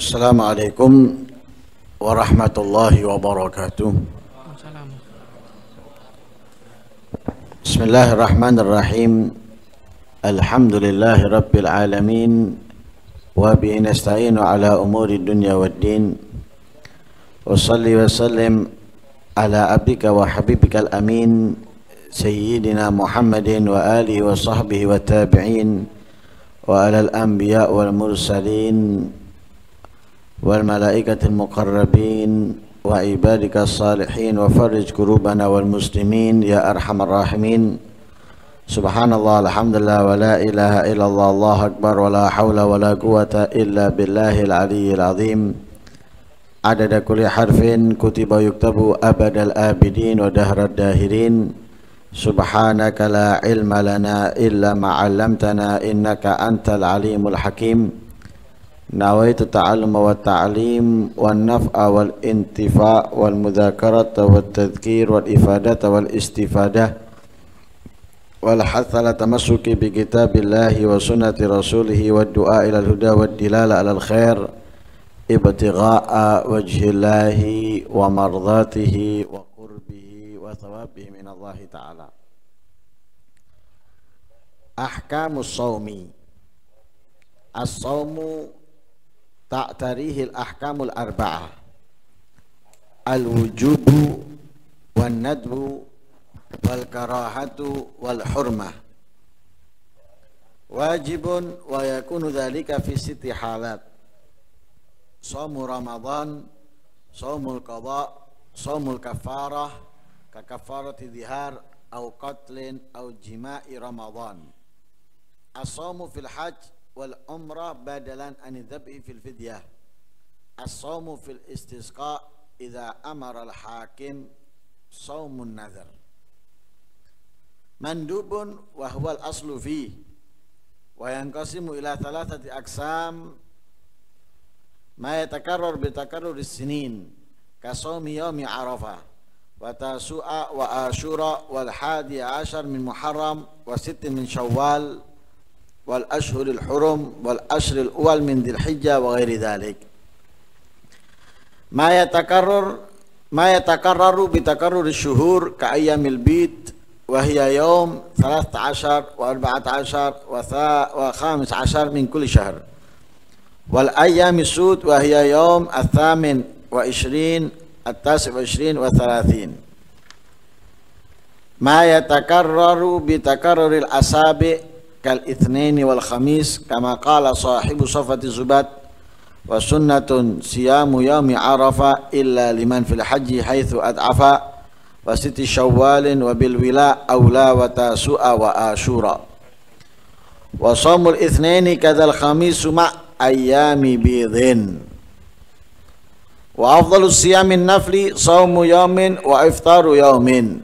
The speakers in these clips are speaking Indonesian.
Assalamualaikum warahmatullahi wabarakatuh. Bismillahirrahmanirrahim. Alhamdulillahi rabbil alamin. Wa bihi nasta'inu ala umuri dunya waddin. Wa salli wa sallim ala abdika wa habibika al-amin Sayyidina Muhammadin wa alihi wa sahbihi wa tabi'in wa ala al-anbiya wal mursalin wal malaikatil muqarrabin wa ibadika salihin wa farij kurubana wal muslimin ya arhamar rahimin. Subhanallah, alhamdulillah, wa la ilaha illallah, Allahu akbar, wa la hawla wa la quwata illa billahil aliyyil azim. Adada kulli harfin kutiba yuktabu abadal abidin wa dahrad dahirin. Subhanaka la ilma lana illa ma 'allamtana innaka antal alimul hakim. Nawaitu ta'alluma wa ta'lim wa naf'a wal intifa' wal mudzakarata wat tadhkir wal ifadata wal istifadah wal hatha ala tamassuki bi kitabillahi wa sunnati rasulih wa du'a ila al-huda wa dilala ala al-khair ibtigha'a wajhillahi wa mardatihi wa qurbihi wa thawabihi min Allah ta'ala. Ahkamus shaumi. As-shaumu ta'tarihil ahkamul arba'ah al-wujubu wan nadbu wal karahatu wal hurmah. Wajibun wa yakunu dhalika fi sitti halat: shaumu ramadan, shaumul qada, shaumul kafarah ka kafarati dhihar au qatlin au jima'i ramadan. As-shaumu fil hajj wal umrah badalan an dzabhi fil fidyah. As-shaumu fil istisqa idza amara al hakim shaumun nadhar. Mandubun wa huwa al aslu fi wa yanqasimu ila thalathati aqsam ma yatakarrar bi takarruri sinin ka shaumi yaumi arafah wa tasu'a wa ashura wal hadi ashar min muharram wa sittin min syawal wal ashhuril hurum wal ashril awal min dzilhijjah wa ghairi dzalik. Ma yatakarraru bi takarruri syuhur ka ayyamil bid wa hiya yawm 13 wa 14 wa 15 min kulli syahr wal ayyamis sud wa hiya yawm al-thamin wa 20 at-tasi' wa 20 wa 30. Ma yatakarraru bi takarruril asabi' kal itsnaini wal khamis kama qala sahibu safati zubat wa sunnatun siyamu yaumi arafa illa liman fil haji haitsu ad'afa wa siti syawalin wa bil wila aula wa tasu'a wa ashura wa shaumul itsnaini kadzal khamis ma ayyami bidhin wa afdalus siyamin nafli shaumu yaumin wa iftaru yaumin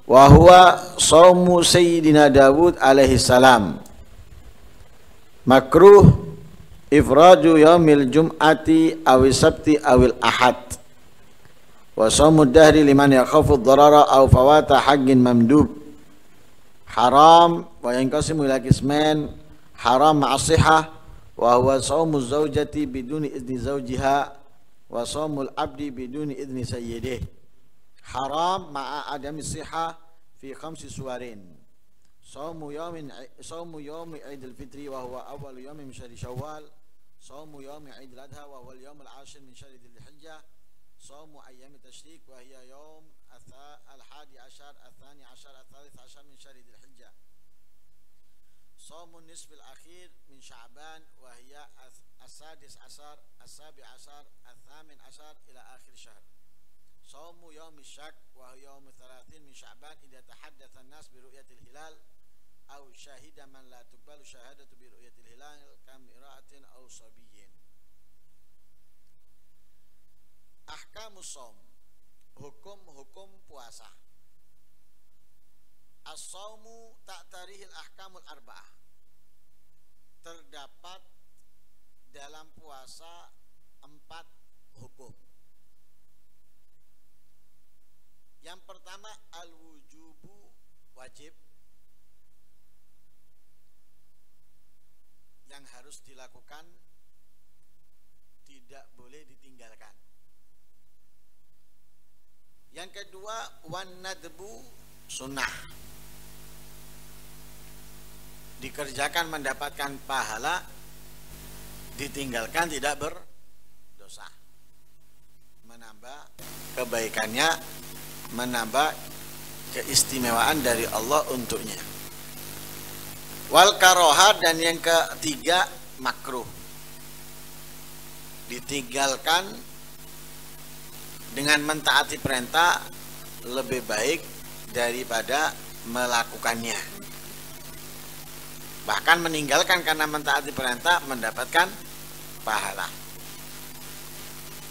wa huwa shaumu sayyidina Dawud alaihi salam. Makruh ifraju yaumil jum'ati awil sabti awil ahad. Wa shaumu dahri liman yakhafu ad-darara aw fawata haqqin mamdub. Haram wa yanqasimu ila qismain: haram ma'asihah wa huwa shaumu zawjati biduni izni zawjiha wa shaumul abdi biduni izni sayyidih. Haram ma'a adami siha fi khamsi suwarin: shaumu yaumi Idul Fitri wa huwa awwalu yaumi min syahri Syawal, shaumu yaumi Idul Adha wa huwa al-yaum al-ashir min syahri Dzulhijjah, shaumu ayyami tasyrik wa hiya yaum al-hadi ashar, al-thani ashar, al-thalith ashar min syahri Dzulhijjah, shaumu nisfil akhir min Sya'ban wa hiya as-sadis ashar, as-sabi ashar, al-thamin ashar ila akhir syahr. Shaumu yaumi syak wa huwa yaum 30 min Sya'ban idza tahaddatsa an-nas bi ru'yatil hilal aw syahida man la tuqbalu syahadatu bi ru'yatil hilal kam ira'atin aw sabiyyin. Ahkamus shaum, hukum puasa. As-shaumu ta'tarihil ahkamul arba'ah. Terdapat dalam puasa 4 hukum. Yang pertama al-wujubu, wajib, yang harus dilakukan di Yang kedua, wan nadbu sunnah. Dikerjakan mendapatkan pahala, ditinggalkan tidak berdosa. Menambah kebaikannya, menambah keistimewaan dari Allah untuknya. Wal karoha, dan yang ketiga makruh. Ditinggalkan dengan mentaati perintah lebih baik daripada melakukannya. Bahkan meninggalkan karena mentaati perintah mendapatkan pahala.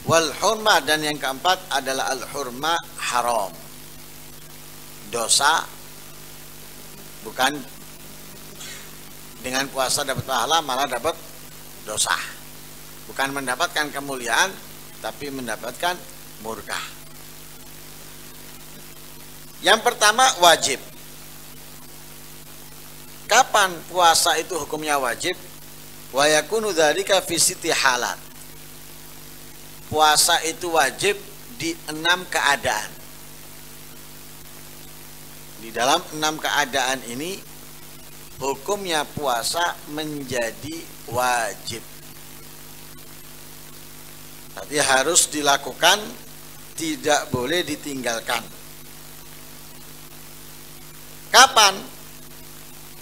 Wal hurma, dan yang keempat adalah al hurma haram. Dosa, bukan dengan puasa dapat pahala, malah dapat dosa. Bukan mendapatkan kemuliaan, tapi mendapatkan murka. Yang pertama, wajib. Kapan puasa itu hukumnya wajib? Wa yakunu dzalika fi sitti halat. Puasa itu wajib di 6 keadaan. Di dalam 6 keadaan ini hukumnya puasa menjadi wajib. Tapi harus dilakukan, tidak boleh ditinggalkan. Kapan?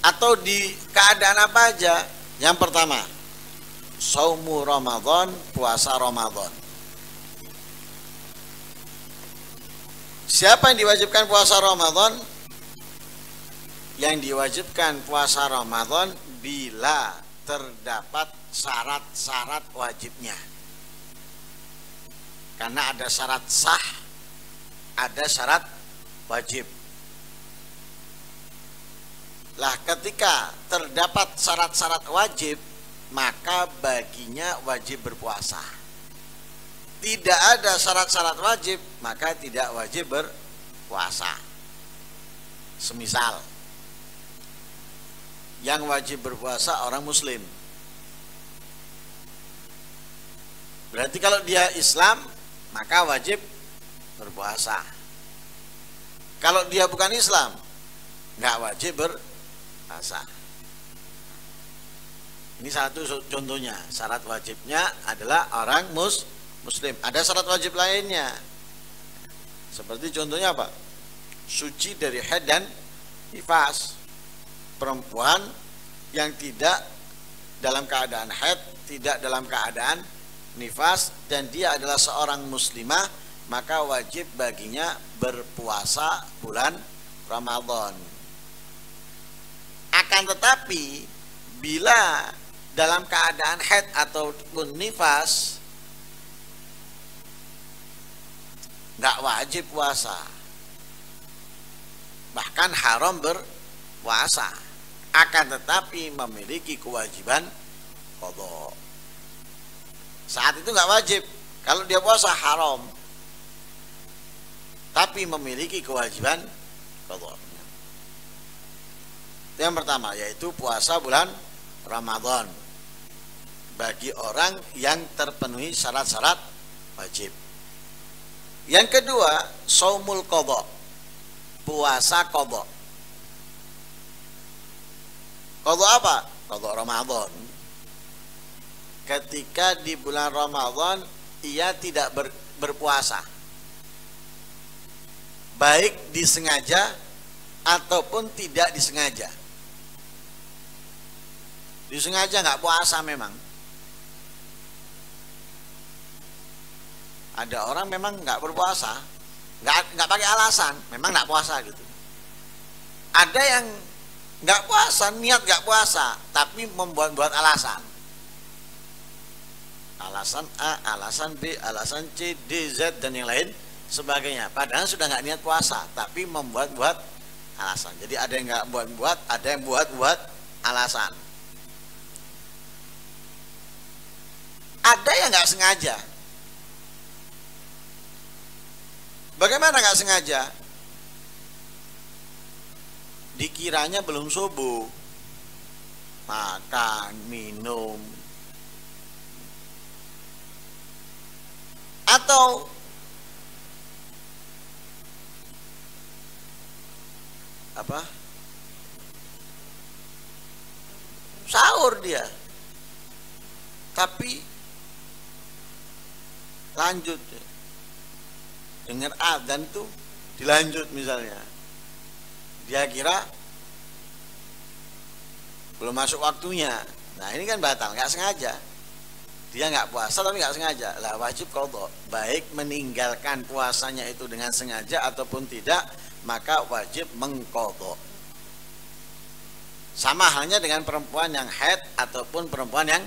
Atau di keadaan apa aja? Yang pertama, saumu Ramadan, puasa Ramadan. Siapa yang diwajibkan puasa Ramadan? Yang diwajibkan puasa Ramadan bila terdapat syarat-syarat wajibnya. Karena ada syarat sah, ada syarat wajib. Lah, ketika terdapat syarat-syarat wajib, maka baginya wajib berpuasa. Tidak ada syarat-syarat wajib, maka tidak wajib berpuasa. Semisal, yang wajib berpuasa orang muslim. Berarti kalau dia Islam, maka wajib berpuasa. Kalau dia bukan Islam, nggak wajib berpuasa. Ini satu contohnya. Syarat wajibnya adalah orang muslim. Ada syarat wajib lainnya. Seperti contohnya apa? Suci dari haid dan nifas. Perempuan yang tidak dalam keadaan haid, tidak dalam keadaan nifas, dan dia adalah seorang muslimah, maka wajib baginya berpuasa bulan Ramadan. Akan tetapi bila dalam keadaan haid ataupun nifas, nggak wajib puasa, bahkan haram berpuasa. Akan tetapi memiliki kewajiban qadha. Saat itu nggak wajib. Kalau dia puasa haram, tapi memiliki kewajiban qadha. Itu yang pertama, yaitu puasa bulan Ramadan bagi orang yang terpenuhi syarat-syarat wajib. Yang kedua, shaumul qadha, puasa qadha. Qadha apa? Qadha Ramadan. Ketika di bulan Ramadan ia tidak berpuasa, baik disengaja ataupun tidak disengaja. Disengaja nggak puasa memang. Ada orang memang nggak berpuasa, nggak pakai alasan, memang nggak puasa gitu. Ada yang nggak puasa, niat nggak puasa, tapi membuat alasan. Alasan A, alasan B, alasan C, D, Z, dan yang lain sebagainya. Padahal sudah nggak niat puasa, tapi membuat alasan. Jadi ada yang nggak buat, ada yang buat alasan. Ada yang nggak sengaja. Bagaimana nggak sengaja? Dikiranya belum subuh, makan, minum, atau sahur dia, tapi lanjut dengar adzan tuh dilanjut misalnya, dia kira belum masuk waktunya. Nah ini kan batal, nggak sengaja. Dia nggak puasa tapi nggak sengaja. Lah wajib qadha, baik meninggalkan puasanya itu dengan sengaja ataupun tidak, maka wajib mengqadha. Sama halnya dengan perempuan yang haid ataupun perempuan yang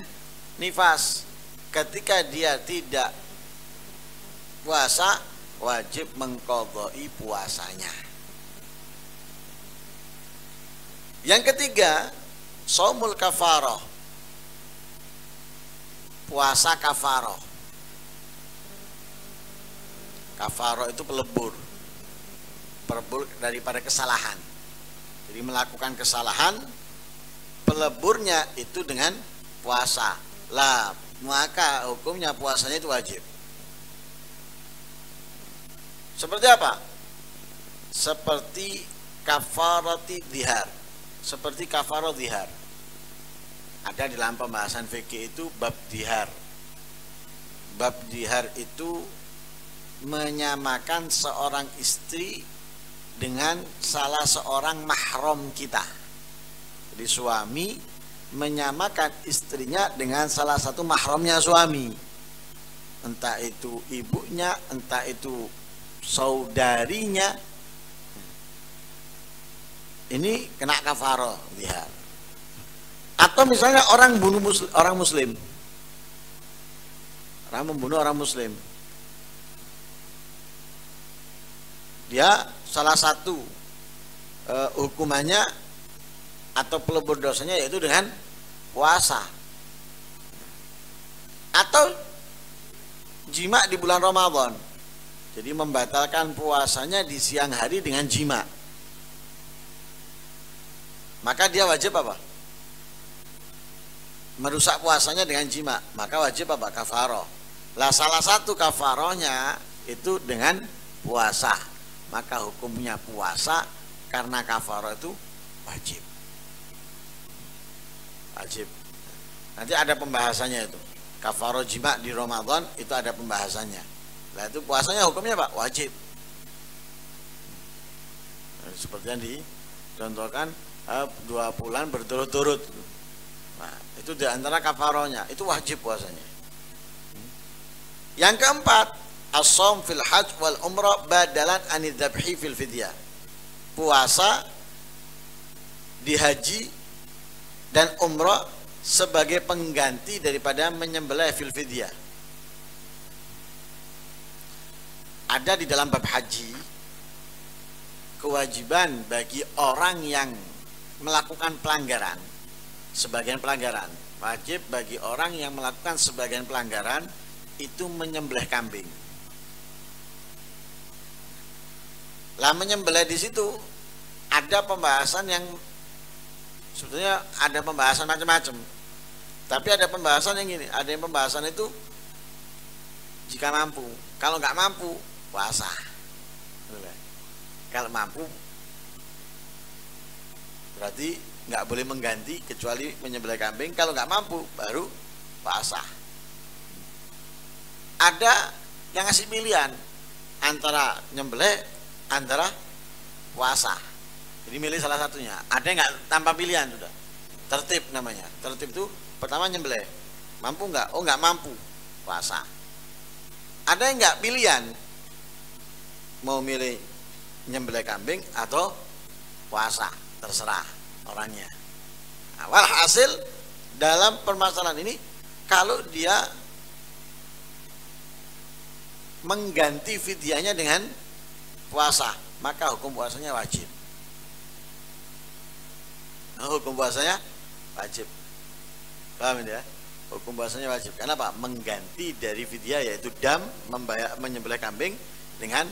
nifas. Ketika dia tidak puasa, wajib mengqadha'i puasanya. Yang ketiga, shaumul kafarah, puasa kafarah. Kafarah itu pelebur daripada kesalahan. Jadi melakukan kesalahan, peleburnya itu dengan puasa. Lah, maka hukumnya puasanya itu wajib. Seperti apa? Seperti kafarati dzihar. Seperti kafarah dzihar. Ada di dalam pembahasan fikih itu bab dzihar. Bab dzihar itu menyamakan seorang istri dengan salah seorang mahram kita. Jadi suami menyamakan istrinya dengan salah satu mahramnya suami. Entah itu ibunya, entah itu saudarinya, ini kena kafarah dzihar. Atau misalnya orang bunuh orang muslim, orang membunuh orang muslim, dia salah satu hukumannya atau pelebur dosanya yaitu dengan puasa. Atau jima di bulan Ramadan, jadi membatalkan puasanya di siang hari dengan jima, maka dia wajib apa? Merusak puasanya dengan jima, maka wajib apa? Kafarah. Lah salah satu kafarahnya itu dengan puasa, maka hukumnya puasa karena kafarah itu wajib. Wajib. Nanti ada pembahasannya itu. Kafarah jima di Ramadan itu ada pembahasannya. Nah itu puasanya hukumnya Pak wajib. Seperti yang dicontohkan 2 bulan berturut-turut. Nah itu diantara kafarahnya, itu wajib puasanya. Yang keempat, as-shaum fil hajj wal umrah badalan anid dzabhi fil fidyah. Puasa di haji dan umrah sebagai pengganti daripada menyembelih fil fidyah. Ada di dalam bab haji kewajiban bagi orang yang melakukan pelanggaran, sebagian pelanggaran, wajib bagi orang yang melakukan sebagian pelanggaran itu menyembelih kambing. Lah menyembelih di situ ada pembahasan yang sebetulnya ada pembahasan macam-macam. Tapi ada pembahasan yang gini, ada yang pembahasan itu jika mampu, kalau nggak mampu puasa. Kalau mampu berarti nggak boleh mengganti kecuali menyembelih kambing. Kalau nggak mampu baru puasa. Ada yang ngasih pilihan antara nyembelih, antara puasa. Jadi milih salah satunya. Ada yang nggak tanpa pilihan sudah. Tertib namanya. Tertib itu pertama nyembelih. Mampu nggak? Oh nggak mampu, puasa. Ada yang nggak pilihan, mau milih nyembelih kambing atau puasa, terserah orangnya. Nah, walhasil dalam permasalahan ini, kalau dia mengganti fidyahnya dengan puasa, maka hukum puasanya wajib. Nah, hukum puasanya wajib. Paham ya? Hukum puasanya wajib. Kenapa? Mengganti dari fidyah yaitu dam, menyembelih kambing dengan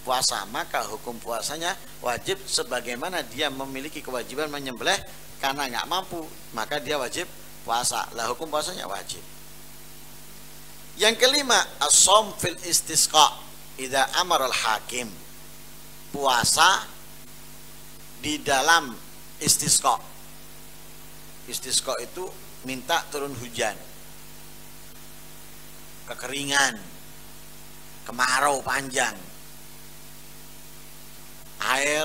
puasa, maka hukum puasanya wajib sebagaimana dia memiliki kewajiban menyembelih karena nggak mampu, maka dia wajib puasa. Lah hukum puasanya wajib. Yang kelima, as-shaum fil istisqa idza amara al-hakim. Puasa di dalam istisqa. Istisqa itu minta turun hujan, kekeringan, kemarau panjang, air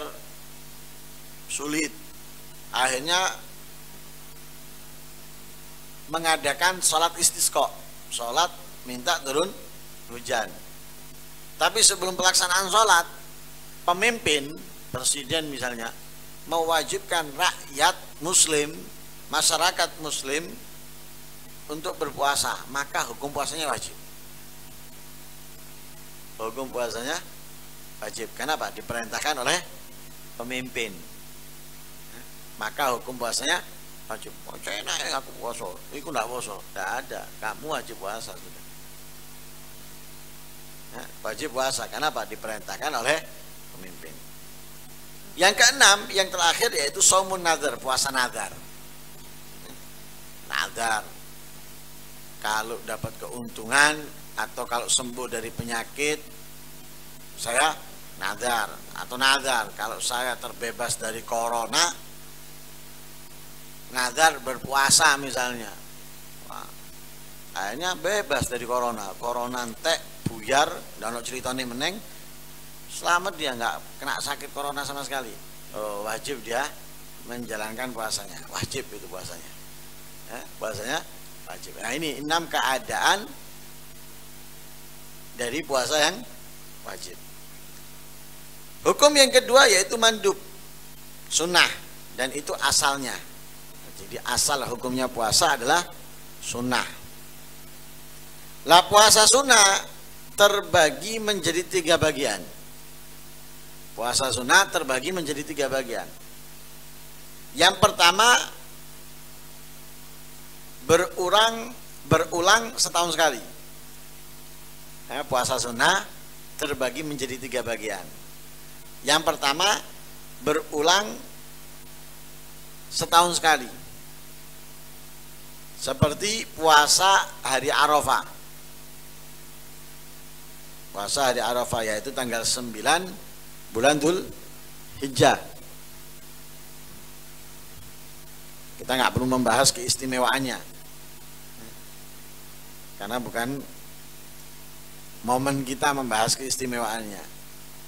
sulit, akhirnya mengadakan sholat istisqa, sholat minta turun hujan. Tapi sebelum pelaksanaan sholat, pemimpin, presiden misalnya, mewajibkan rakyat muslim, masyarakat muslim untuk berpuasa, maka hukum puasanya wajib. Hukum puasanya wajib. Kenapa? Diperintahkan oleh pemimpin. Maka hukum puasanya wajib. Oh, enak ya aku puasa, aku enggak puasa. Tidak ada, kamu wajib puasa sudah. Wajib puasa. Kenapa? Diperintahkan oleh pemimpin. Yang keenam, yang terakhir yaitu shaumun nadhar, puasa nadhar. Nadhar, kalau dapat keuntungan atau kalau sembuh dari penyakit, saya nadhar. Atau nadhar, kalau saya terbebas dari corona, nadhar berpuasa misalnya. Wah, akhirnya bebas dari corona. Corona entek buyar, dan ceritanya meneng, selamat dia, nggak kena sakit corona sama sekali. Oh, wajib dia menjalankan puasanya. Wajib itu puasanya. Puasanya wajib. Nah, ini 6 keadaan dari puasa yang wajib. Hukum yang kedua yaitu mandub, sunnah, dan itu asalnya. Jadi asal hukumnya puasa adalah sunnah. Lah puasa sunnah terbagi menjadi 3 bagian. Puasa sunnah terbagi menjadi 3 bagian. Yang pertama, berulang setahun sekali. Puasa sunnah terbagi menjadi 3 bagian. Yang pertama, berulang setahun sekali, seperti puasa hari Arafah. Puasa hari Arafah yaitu tanggal 9 bulan Dzul Hijjah. Kita nggak perlu membahas keistimewaannya, karena bukan momen kita membahas keistimewaannya.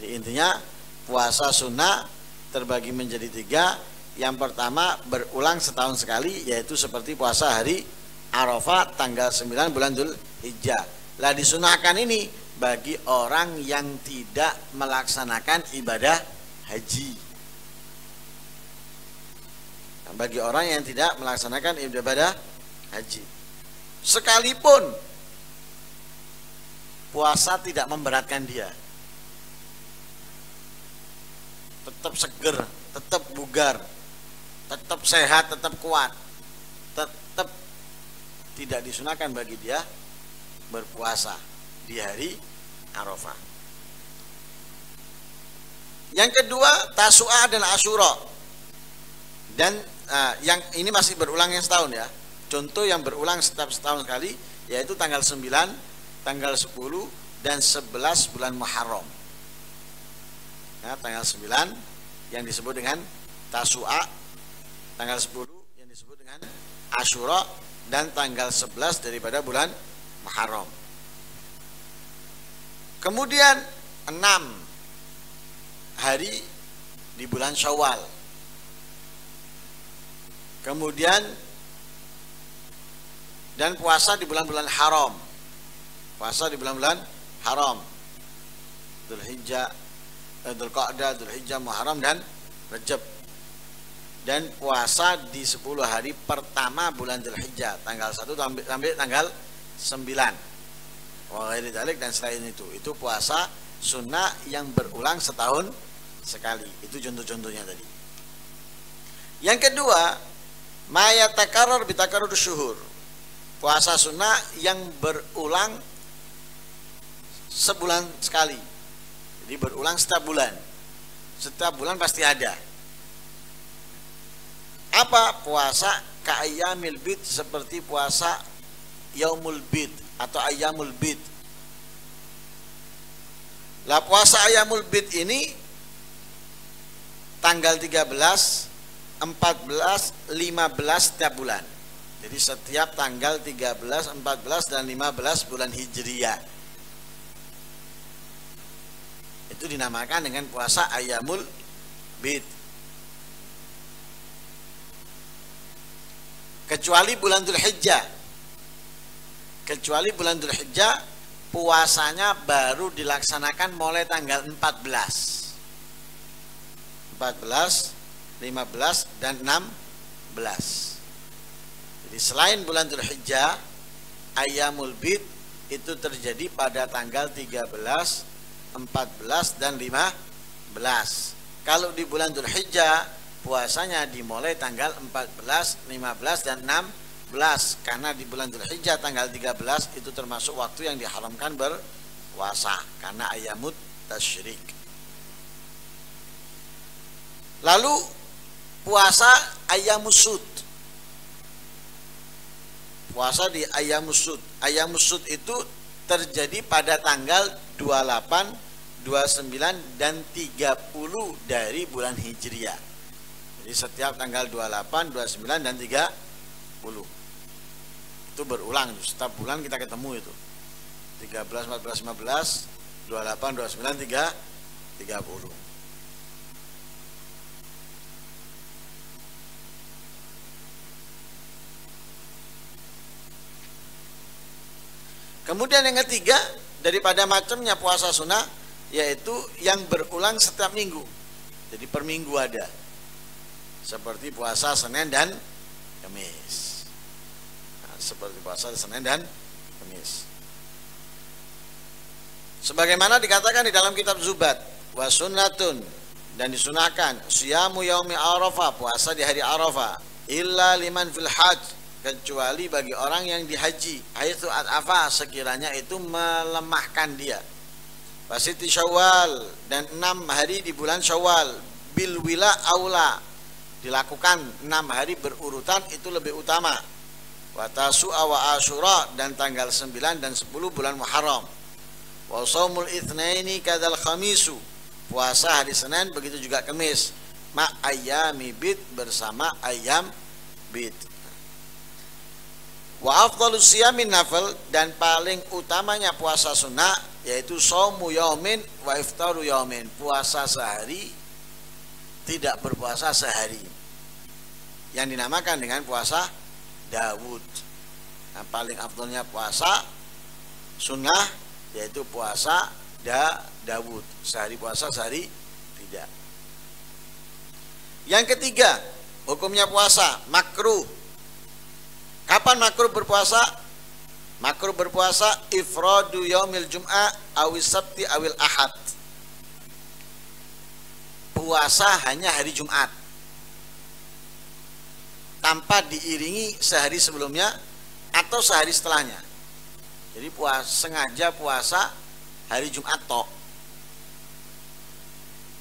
Jadi intinya puasa sunnah terbagi menjadi 3. Yang pertama, berulang setahun sekali, yaitu seperti puasa hari Arafah tanggal 9 bulan Dzul Hijjah. Lah disunahkan ini bagi orang yang tidak melaksanakan ibadah haji. Nah, bagi orang yang tidak melaksanakan ibadah haji, sekalipun puasa tidak memberatkan dia, tetap seger, tetap bugar, tetap sehat, tetap kuat, tetap tidak disunahkan bagi dia berpuasa di hari Arafah. Yang kedua, Tasu'a dan Asyura. Dan yang ini masih berulang yang setahun ya. Contoh yang berulang setiap setahun sekali yaitu tanggal 9, tanggal 10 dan 11 bulan Muharram. Nah, tanggal 9 yang disebut dengan Tasu'a, tanggal 10 yang disebut dengan Asyura, dan tanggal 11 daripada bulan Muharram. Kemudian 6 hari di bulan Syawal. Kemudian dan puasa di bulan-bulan haram. Puasa di bulan-bulan haram. Dzulhijjah, Dzulqa'dah, Dzulhijjah, Muharram dan Rajab. Dan puasa di 10 hari pertama bulan Dzulhijjah, tanggal 1 sampai tanggal 9. Wahai dalik, dan selain itu puasa sunnah yang berulang setahun sekali. Itu contoh-contohnya tadi. Yang kedua, ma yatakarrar bitakarrur syuhur. Puasa sunnah yang berulang sebulan sekali. Jadi berulang setiap bulan. Setiap bulan pasti ada. Apa? Puasa ka'ayyamil bid, seperti puasa yaumul bid atau ayyamul bid. Lah puasa ayyamul bid ini tanggal 13, 14, 15 setiap bulan. Jadi setiap tanggal 13, 14 dan 15 bulan Hijriah. Itu dinamakan dengan puasa Ayyamul Bid. Kecuali bulan Dzulhijjah. Kecuali bulan Dzulhijjah puasanya baru dilaksanakan mulai tanggal 14, 15 dan 16. Jadi selain bulan Dzulhijjah, Ayyamul Bid itu terjadi pada tanggal 13, 14 dan 15. Kalau di bulan Dzulhijjah puasanya dimulai tanggal 14, 15 dan 16, karena di bulan Dzulhijjah tanggal 13 itu termasuk waktu yang diharamkan berpuasa karena ayyamut tasyrik. Lalu puasa ayyamus sud. Puasa di ayyamus sud. Ayyamus sud itu terjadi pada tanggal 28, 29 dan 30 dari bulan Hijriah. Jadi setiap tanggal 28, 29 dan 30. Itu berulang, setiap bulan kita ketemu itu. 13, 14, 15, 28, 29, 30. Kemudian yang ketiga daripada macamnya puasa sunnah, yaitu yang berulang setiap minggu. Jadi per minggu ada, seperti puasa Senin dan Kamis. Nah, seperti puasa Senin dan Kamis. Sebagaimana dikatakan di dalam kitab Zubat, wa sunnatun, dan disunahkan siyamu yaumi Arafah, puasa di hari Arafah, illa liman fil hajj, kecuali bagi orang yang dihaji, haitsu at'afa, sekiranya itu melemahkan dia. Wasiti Syawal, dan 6 hari di bulan Syawal, bil wila aula, dilakukan 6 hari berurutan itu lebih utama. Wa tasu'a wa asyura, dan tanggal 9 dan 10 bulan Muharram. Wa shaumul itsnaini kadzal khamisu, puasa hari Senin begitu juga Kamis, ma ayyami bid, bersama ayyam bid. Wa afdhalus siyamin nafil, dan paling utamanya puasa sunnah yaitu shaumu yaumin wa iftaru yaumin, puasa sehari tidak berpuasa sehari, yang dinamakan dengan puasa Daud. Nah, paling afdhalnya puasa sunnah yaitu puasa Daud, sehari puasa sehari tidak. Yang ketiga, hukumnya puasa makruh. Kapan makruh berpuasa? Makruh berpuasa ifradu yaumil jum'ah awis sabti awil ahad. Puasa hanya hari Jumat, tanpa diiringi sehari sebelumnya atau sehari setelahnya. Jadi sengaja puasa hari Jumat tok,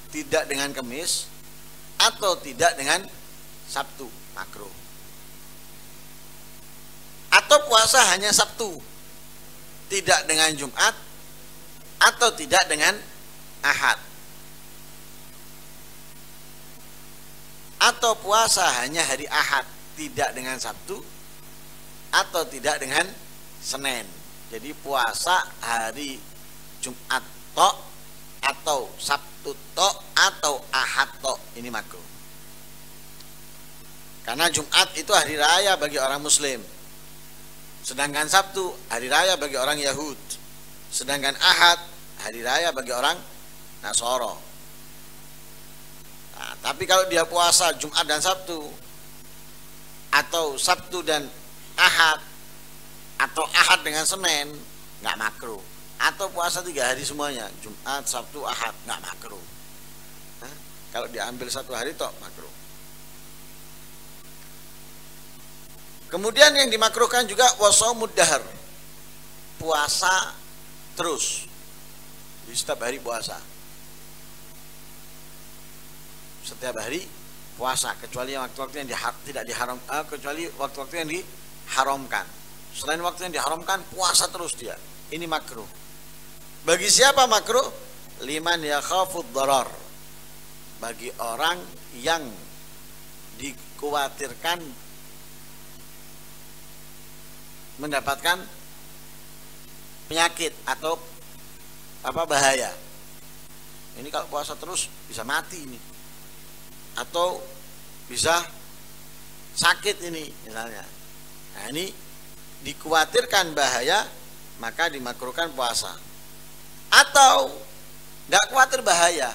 tidak dengan Kamis atau tidak dengan Sabtu, makruh. Atau puasa hanya Sabtu, tidak dengan Jumat atau tidak dengan Ahad. Atau puasa hanya hari Ahad, tidak dengan Sabtu atau tidak dengan Senin. Jadi puasa hari Jumat tok atau Sabtu tok atau Ahad tok, ini makruh. Karena Jumat itu hari raya bagi orang Muslim, sedangkan Sabtu hari raya bagi orang Yahud, sedangkan Ahad hari raya bagi orang Nasoro. Nah, tapi kalau dia puasa Jumat dan Sabtu, atau Sabtu dan Ahad, atau Ahad dengan Senin, nggak makruh. Atau puasa 3 hari semuanya, Jumat, Sabtu, Ahad, nggak makruh. Nah, kalau diambil 1 hari tok makruh. Kemudian yang dimakruhkan juga wasaumud dahar, puasa terus, di setiap hari puasa, setiap hari puasa, kecuali waktu-waktu yang tidak diharam, kecuali waktu-waktu yang diharamkan. Selain waktu yang diharamkan, puasa terus dia, ini makruh. Bagi siapa makruh? Liman yakhafud darar, bagi orang yang dikhawatirkan mendapatkan penyakit atau bahaya. Ini kalau puasa terus bisa mati ini, atau bisa sakit ini misalnya. Nah, ini dikhawatirkan bahaya, maka dimakruhkan puasa. Atau nggak khawatir bahaya,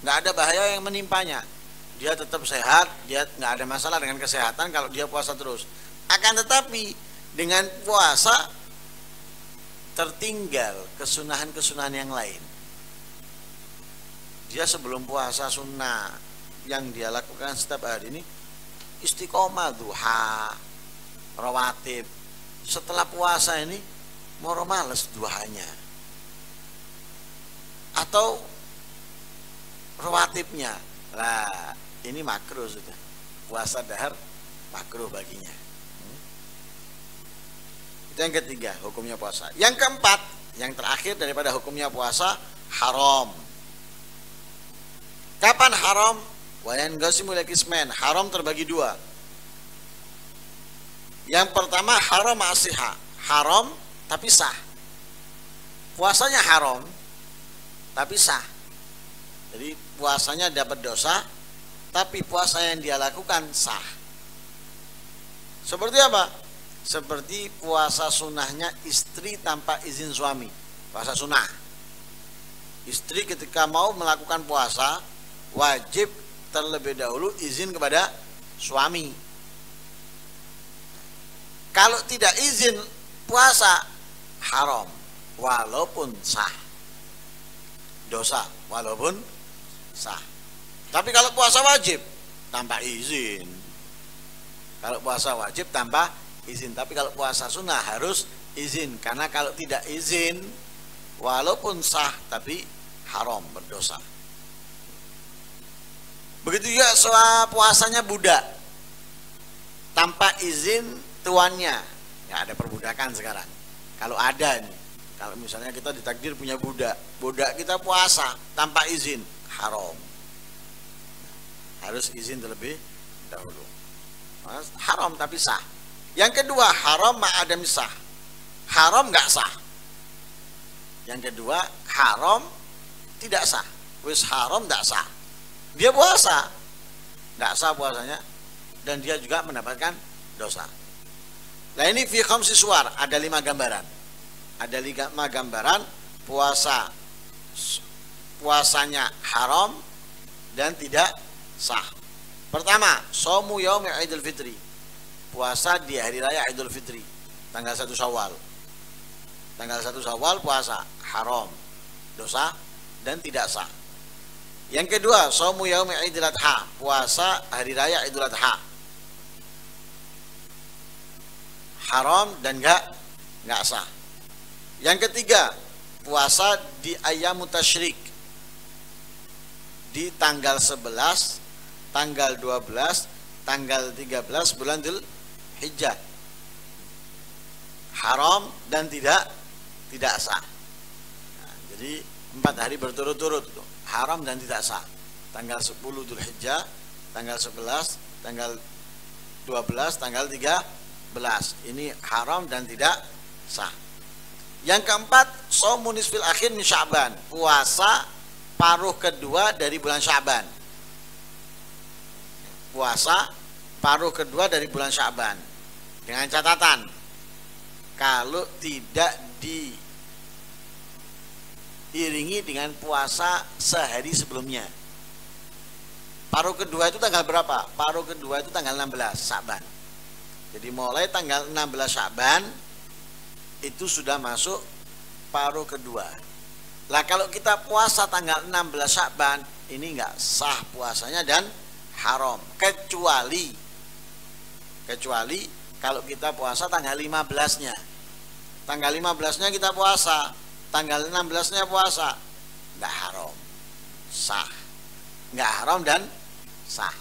nggak ada bahaya yang menimpanya, dia tetap sehat, dia nggak ada masalah dengan kesehatan kalau dia puasa terus. Akan tetapi dengan puasa tertinggal kesunahan-kesunahan yang lain. Dia sebelum puasa sunnah yang dia lakukan setiap hari ini istiqomah, duha, rawatib. Setelah puasa ini moro males duhanya atau rawatibnya. Nah, ini makruh sudah. Puasa dahar makruh baginya. Itu yang ketiga, hukumnya puasa. Yang keempat, yang terakhir daripada hukumnya puasa, haram. Kapan haram? Wayan ghasimul kismen. Haram terbagi dua. Yang pertama haram ma'asihah. Haram tapi sah. Puasanya haram tapi sah. Jadi puasanya dapat dosa, tapi puasa yang dia lakukan sah. Seperti apa? Seperti puasa sunnahnya istri tanpa izin suami. Puasa sunnah. Istri ketika mau melakukan puasa wajib terlebih dahulu izin kepada suami. Kalau tidak izin puasa haram walaupun sah. Dosa walaupun sah. Tapi kalau puasa wajib tanpa izin. Kalau puasa wajib tanpa izin, tapi kalau puasa sunnah harus izin, karena kalau tidak izin walaupun sah tapi haram, berdosa. Begitu juga soal puasanya budak tanpa izin tuannya. Nggak ada perbudakan sekarang. Kalau ada nih, kalau misalnya kita ditakdir punya budak kita puasa tanpa izin, haram. Harus izin terlebih dahulu. Haram tapi sah. Yang kedua haram ma'adam sah. Haram nggak sah. Yang kedua haram tidak sah. Wis haram nggak sah. Dia puasa nggak sah puasanya, dan dia juga mendapatkan dosa. Nah ini fi khamsi suwar, ada 5 gambaran. Ada 5 gambaran puasanya haram dan tidak sah. Pertama, shaum yaum Idul Fitri. Puasa di hari raya Idul Fitri, tanggal 1 Syawal. Tanggal 1 Syawal puasa haram, dosa dan tidak sah. Yang kedua, shaum yaum Idul Adha, puasa hari raya Idul Adha. Haram dan enggak sah. Yang ketiga, puasa di ayyamut tasyrik. Di tanggal 11, tanggal 12, tanggal 13 bulan Dzul Hijjah. Haram dan tidak sah. Nah, jadi 4 hari berturut-turut itu haram dan tidak sah. Tanggal 10 Dzul Hijjah, tanggal 11, tanggal 12, tanggal 13. Ini haram dan tidak sah. Yang keempat, shaumun nisfil akhir min Sya'ban. Puasa paruh kedua dari bulan Sya'ban. Puasa paruh kedua dari bulan Sya'ban. Dengan catatan, kalau tidak diiringi dengan puasa sehari sebelumnya. Paruh kedua itu tanggal berapa? Paruh kedua itu tanggal 16 Sya'ban. Jadi mulai tanggal 16 Sya'ban itu sudah masuk paruh kedua. Lah kalau kita puasa tanggal 16 Sya'ban, ini enggak sah puasanya dan haram, kecuali kalau kita puasa tanggal 15-nya. Tanggal 15-nya kita puasa, tanggal 16-nya puasa, enggak haram, sah. Enggak haram dan sah.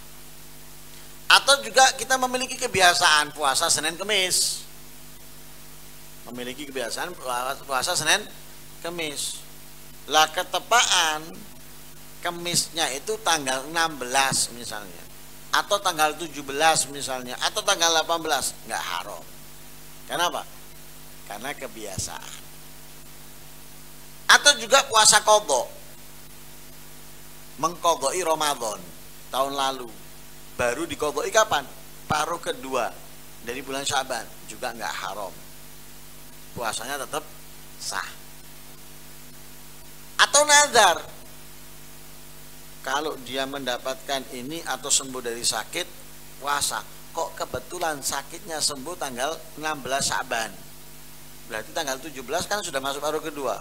Atau juga kita memiliki kebiasaan puasa Senin Kemis. Memiliki kebiasaan puasa Senin Kemis. Lah ketepaan Kemisnya itu tanggal 16 misalnya, atau tanggal 17 misalnya, atau tanggal 18, nggak haram. Kenapa? Karena kebiasaan. Atau juga puasa qadha, mengqadha'i Ramadan tahun lalu, baru diqadha'i kapan? Paruh kedua dari bulan Sya'ban, juga nggak haram, puasanya tetap sah. Atau nazar, kalau dia mendapatkan ini atau sembuh dari sakit, puasa. Kok kebetulan sakitnya sembuh tanggal 16 Sya'ban, berarti tanggal 17 kan sudah masuk paruh kedua.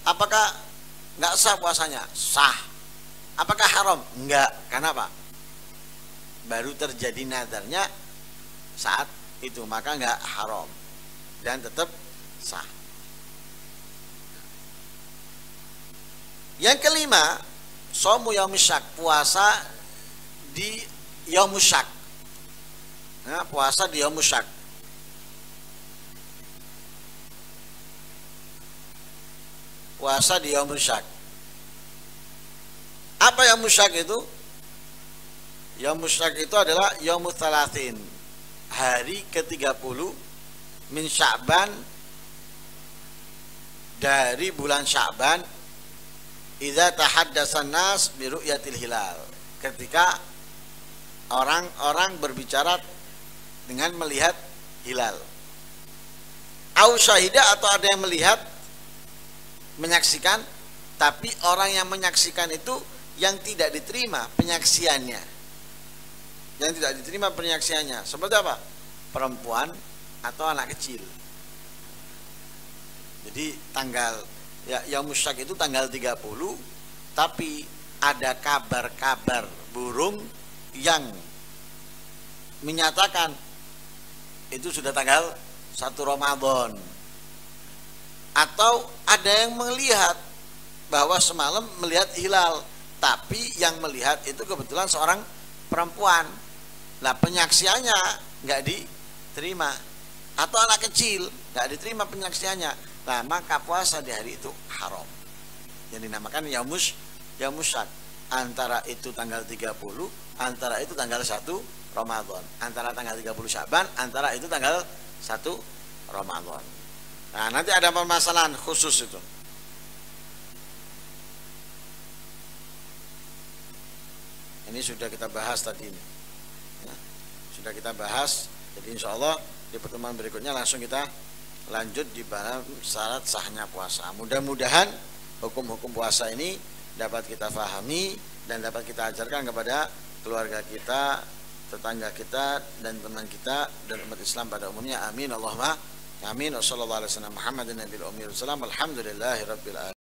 Apakah nggak sah puasanya? Sah. Apakah haram? Enggak. Kenapa? Baru terjadi nadarnya saat itu, maka nggak haram dan tetap sah. Yang kelima, shaum yaumus syak, puasa di yaumus syak. Nah, puasa di yaumus syak. Puasa di yaumus syak. Apa yaumus syak itu? Yaumus syak itu adalah yaumut thalathin, hari ke-30 min Sya'ban, dari bulan Sya'ban, idza tahaddatsan nas bi ru'yatil hilal, ketika orang-orang berbicara dengan melihat hilal. Au syahida, atau ada yang melihat, menyaksikan, tapi orang yang menyaksikan itu yang tidak diterima penyaksiannya. Yang tidak diterima penyaksiannya seperti apa? Perempuan atau anak kecil. Jadi tanggal yaumus syak itu tanggal 30, tapi ada kabar-kabar burung yang menyatakan itu sudah tanggal 1 Ramadan. Atau ada yang melihat bahwa semalam melihat hilal, tapi yang melihat itu kebetulan seorang perempuan. Nah, penyaksiannya nggak diterima, atau anak kecil nggak diterima penyaksiannya. Nah, maka puasa di hari itu haram. Yang dinamakan yaumus syak. Antara itu tanggal 30, antara itu tanggal 1 Ramadan, antara tanggal 30 Sya'ban, antara itu tanggal 1 Ramadan. Nah, nanti ada permasalahan khusus itu. Ini sudah kita bahas tadi ini. Ya, sudah kita bahas. Jadi insya Allah di pertemuan berikutnya langsung kita lanjut di bab syarat sahnya puasa. Mudah-mudahan hukum-hukum puasa ini dapat kita pahami dan dapat kita ajarkan kepada keluarga kita, tetangga kita, dan teman kita, dan umat Islam pada umumnya. Amin Allahumma amin. Wassallallahu alaihi wasallam Muhammadin nabiyil ummi wasallam. Alhamdulillahirabbil alamin.